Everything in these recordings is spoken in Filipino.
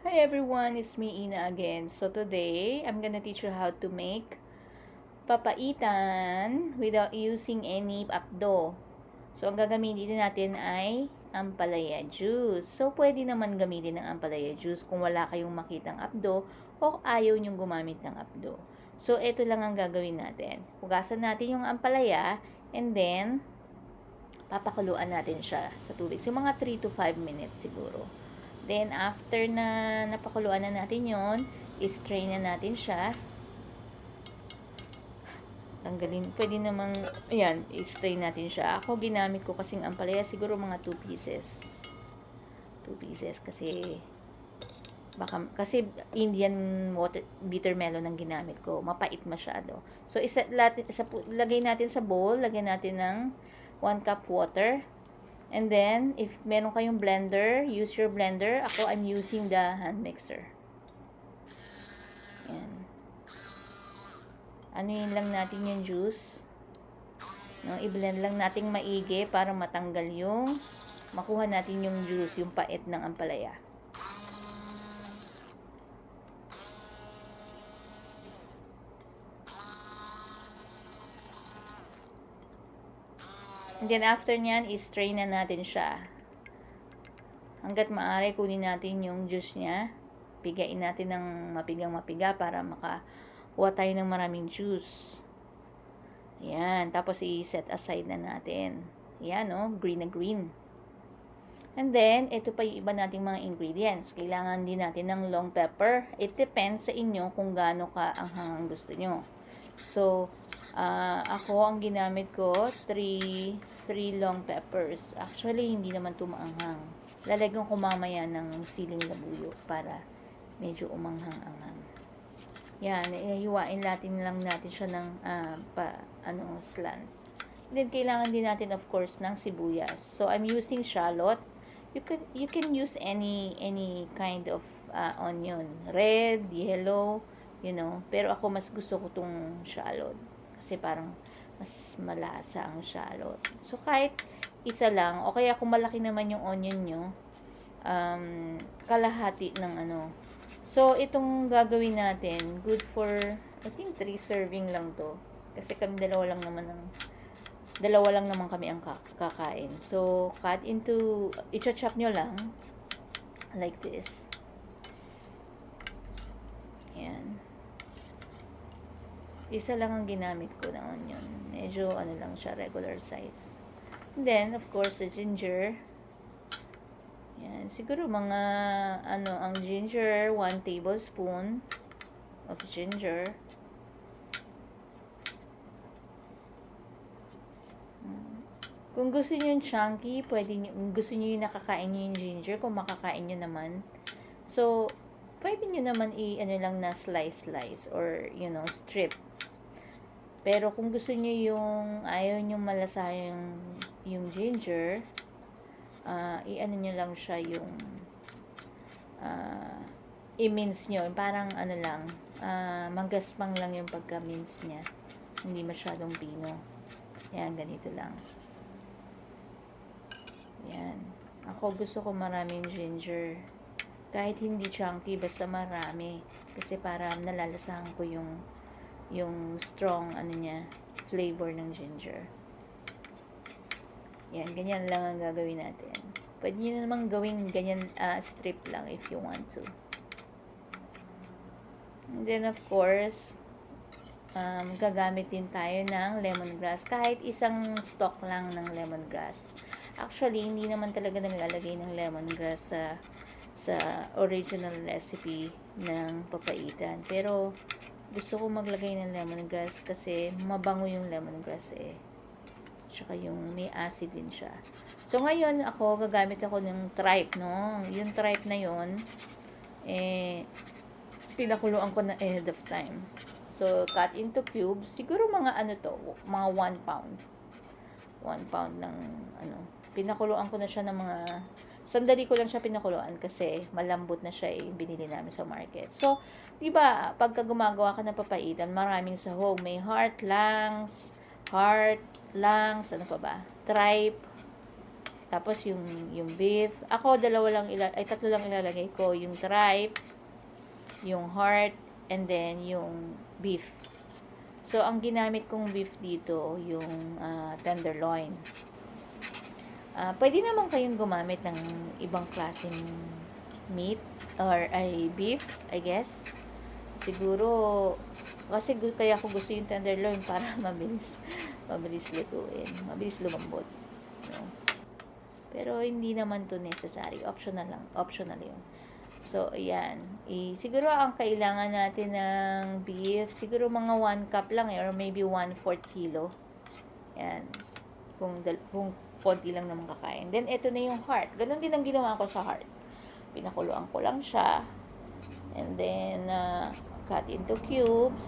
Hi everyone, it's me Ina again. So today, I'm gonna teach you how to make papaitan without using any apdo. So ang gagamitin natin ay ampalaya juice. So pwede naman gamitin ng ampalaya juice kung wala kayong makitang apdo o ayaw nyong gumamit ng apdo. So ito lang ang gagawin natin. Hugasan natin yung ampalaya and then papakuluan natin siya sa tubig. So mga 3 to 5 minutes siguro. Then, after na napakuluan na natin yon, i-strain na natin siya. Tanggalin, pwede namang, ayan, i-strain natin siya. Ako, ginamit ko kasing ampalaya, siguro mga 2 pieces. 2 pieces kasi, kasi Indian water, bitter melon ang ginamit ko. Mapait masyado. So, lagay natin sa bowl, lagyan natin ng 1 cup water. And then, if meron kayong blender, use your blender. Ako, I'm using the hand mixer. Ayan. Anuin lang natin yung juice. No, i-blend lang natin maigi para matanggal yung, makuha natin yung juice, yung pait ng ampalaya. And then, after nyan, i-strain na natin siya. Hanggat maaari, kunin natin yung juice niya. Pigain natin ng mapigang-mapiga para makakuha tayo ng maraming juice. Ayan. Tapos, i-set aside na natin. Ayan, no? Green na green. And then, ito pa yung iba nating mga ingredients. Kailangan din natin ng long pepper. It depends sa inyo kung gaano ka ang hangang gusto nyo. So, ako, ang ginamit ko, 3 long peppers. Actually, hindi naman ito maanghang. Lalagyan ko mamaya ng siling labuyo para medyo umanghang-anghang. Yan, ihiwain natin lang natin siya ng slant. Then, kailangan din natin, of course, ng sibuyas. So, I'm using shallot. You can use any kind of onion. Red, yellow, Pero ako, mas gusto ko tong shallot. Kasi parang mas malasa ang shallot. So, kahit isa lang, o kaya kung malaki naman yung onion nyo, kalahati ng So, itong gagawin natin, good for, I think 3 serving lang to. Kasi kami dalawa lang naman kami ang kakain. So, cut into, i-chop nyo lang, like this. Ayan. Isa lang ang ginamit ko na onion. Medyo lang siya, regular size. And then, of course, the ginger. Yan. Siguro mga, ang ginger, 1 tablespoon of ginger. Kung gusto niyo yung chunky, gusto niyo yung nakakain niyo yung ginger, kung makakain niyo naman. So, pwede niyo naman lang na slice or, strip. Pero kung gusto niyo yung ayaw niyo malasa yung ginger, niyo lang siya yung i-mince niyo. Parang lang, magaspang lang yung pagka-mince niya. Hindi masyadong pino. Yan, ganito lang. Yan. Ako gusto ko maraming ginger. Kahit hindi chunky, basta marami. Kasi para nalalasahan ko yung strong flavor ng ginger. Yan, ganyan lang ang gagawin natin. Pwede nyo namang gawing ganyan strip lang if you want to. And then of course, gagamit din tayo ng lemongrass. Kahit isang stalk lang ng lemongrass. Actually, hindi naman talaga naglalagay ng lemongrass sa original recipe ng papaitan. Pero, gusto ko maglagay ng lemongrass kasi mabango yung lemongrass Tsaka yung may acid din siya. So, ngayon gagamit ako ng tripe, no? Yung tripe na yon pinakuluan ko na ahead of time. So, cut into cubes. Siguro mga mga 1 pound. 1 pound ng pinakuluan ko na siya ng mga sandali ko lang siya pinakuluan kasi malambot na siya binili namin sa market. So, di ba, pagka gumagawa ka ng papaitan, maraming sahog. May heart, lungs, ano pa ba? Tripe, Tapos yung beef. Ako tatlo lang ilalagay ko. Yung tripe, yung heart, and then yung beef. So, ang ginamit kong beef dito, yung tenderloin. Pwede naman kayong gumamit ng ibang klaseng meat or beef, I guess. Siguro, kasi kaya ako gusto yung tenderloin para mabilis lutuin, mabilis lumambot. No? Pero hindi naman to necessary, optional yun. So, ayan. Siguro ang kailangan natin ng beef, siguro mga 1 cup lang or maybe 1/4 kilo. Ayan. Kung konti lang naman kakain. Then, ito na yung heart. Ganon din ang ginawa ko sa heart. Pinakuluan ko lang siya. And then, cut into cubes.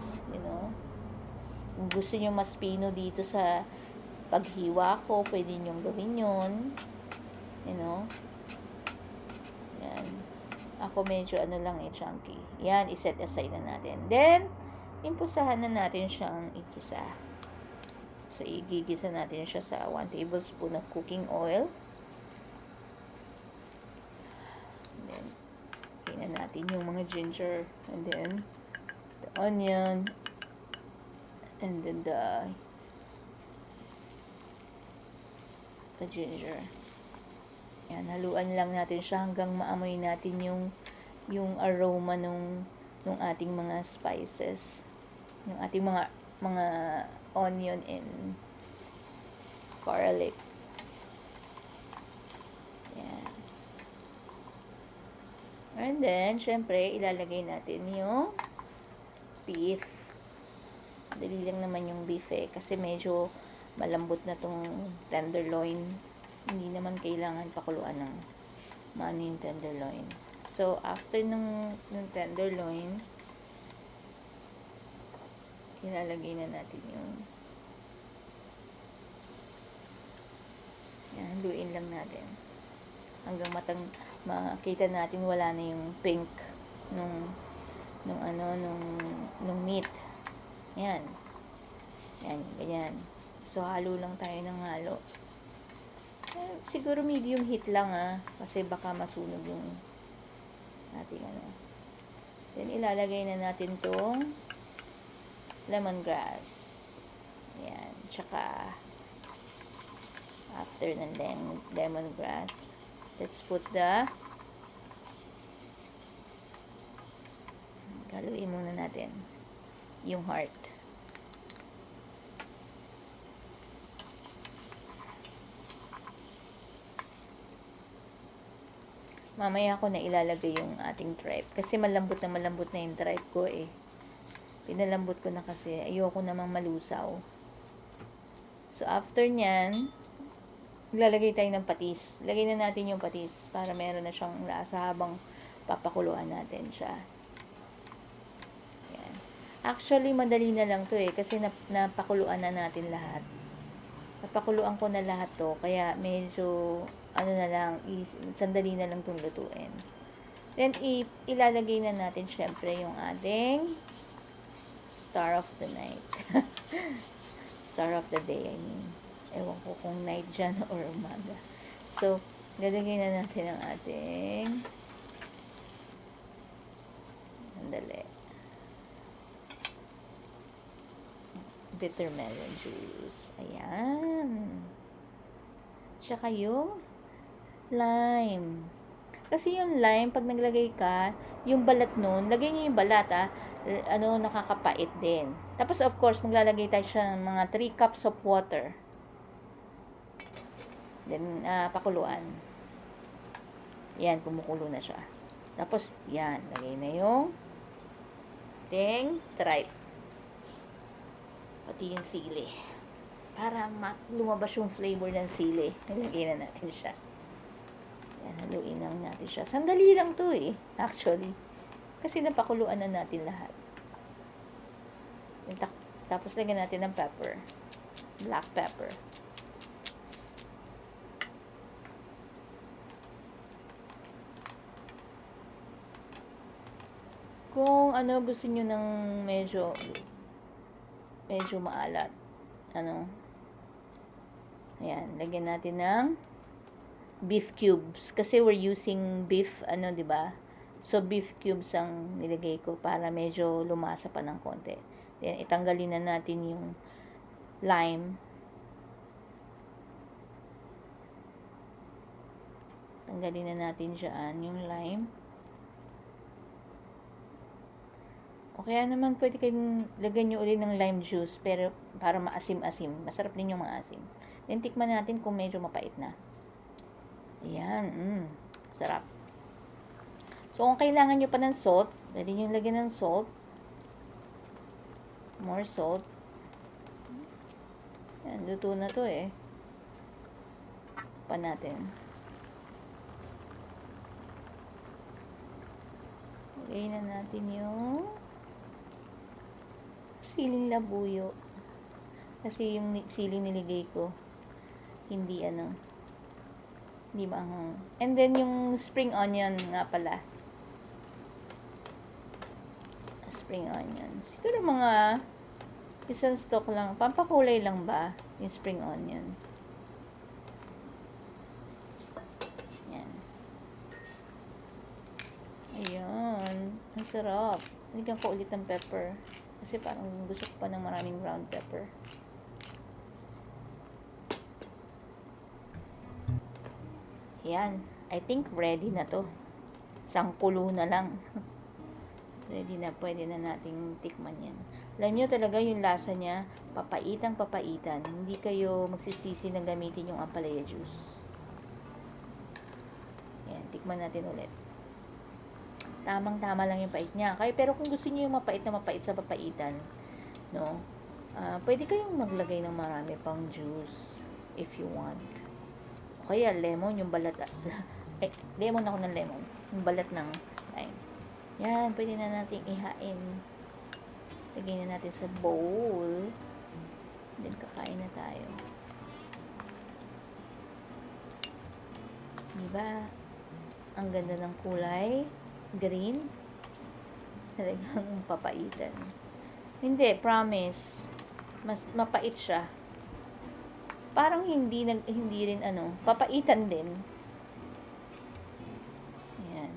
Kung gusto nyo mas pino dito sa paghiwa ko, pwede nyo gawin yun. Yan. Ako medyo chunky. Yan, iset aside na natin. Then, impusahan na natin siyang igisa. So, igigisa natin siya sa 1 tablespoon of cooking oil. Then, tingnan natin yung mga ginger. And then, the onion. And then, the ginger. Yan, haluan lang natin siya hanggang maamoy natin yung aroma nung ating mga spices. Yung ating mga onion and garlic. Yan. And then, syempre, ilalagay natin yung beef. Dali lang naman yung beef kasi medyo malambot na tong tenderloin. Hindi naman kailangan pakuluan ng yung tenderloin. So, after ng tenderloin, ilalagay na natin yung yan, haluin lang natin hanggang makita natin wala na yung pink nung meat. Yan, ganyan. So, halo lang tayo ng halo. Siguro medium heat lang kasi baka masunog yung ating Then, ilalagay na natin tong lemongrass. Yan. Tsaka, after ng lemongrass, let's put haluin muna natin yung heart. Mamaya ko na ilalagay yung ating tripe. Kasi malambot na yung tripe ko Pinalambot ko na kasi. Ayoko namang malusaw. So, after nyan, lalagay tayo ng patis. Lagay na natin yung patis para meron na siyang lasa habang papakuluan natin siya. Yan. Actually, madali na lang to kasi napakuluan na natin lahat. Napakuluan ko na lahat to. Kaya medyo sandali na lang itong lutuin. Then, ilalagay na natin syempre yung ating star of the night. Star of the day, I mean. Ewan ko kung night dyan or umaga. So, lalagay na natin ang ating bitter melon juice. Ayan. Tsaka yung lime. Kasi yung lime, pag naglagay ka, yung balat nun, lagay niyo yung balat, nakakapait din. Tapos, of course, maglalagay tayo siya ng mga 3 cups of water. Then, pakuluan. Yan, kumukulo na siya. Tapos, yan, lagay na yung tripe. Pati yung sili. Para lumabas yung flavor ng sili. Nilagay na natin siya. Yan, haluin lang natin siya. Sandali lang to actually. Kasi napakuluan na natin lahat. Tapos lagyan natin ng pepper. Black pepper. Kung gusto nyo ng medyo maalat. Ayan, lagyan natin ng beef cubes. Kasi we're using beef, di ba? So, beef cubes ang nilagay ko para medyo lumasa pa ng konti. Then, itanggalin na natin yung lime. Tanggalin na natin dyan yung lime. O kaya naman pwede kayong lagyan nyo ulit ng lime juice pero para maasim-asim. Masarap din yung maasim. Then tikman natin kung medyo mapait na. Ayan, sarap. So kung kailangan nyo pa ng salt, pwede nyo lagyan ng salt. More salt. Ayan, luto na to eh. Pa natin. Lagay na natin yung siling labuyo. Kasi yung siling niligay ko, hindi maanghang. And then yung spring onion nga pala. Spring onion. Siguro mga isang stalk lang. Pampakulay lang ba yung spring onion? Ayan. Ang sarap. Lagyan ko ulit ng pepper. Kasi parang gusto ko pa ng maraming ground pepper. Ayan. I think ready na to. Isang kulo na lang. Ready na. Pwede na nating tikman yan. Alam nyo talaga yung lasa niya, papaitan. Hindi kayo magsisisi na gamitin yung ampalaya juice. Ayan. Tikman natin ulit. Tamang-tama lang yung pait niya. Pero kung gusto niyo yung mapait na mapait sa papaitan, no? Pwede kayong maglagay ng marami pang juice if you want. O kaya lemon, yung balat. Lemon ako ng lemon. Yung balat ng lime. Yan, pwede na nating ihain. Lagay na natin sa bowl. Then kakain na tayo. Diba? Ang ganda ng kulay. Green. Talagang papaitan. Hindi, promise. Mas mapait siya. Parang hindi rin papaitan din. Ayan.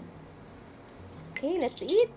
Okay, let's eat.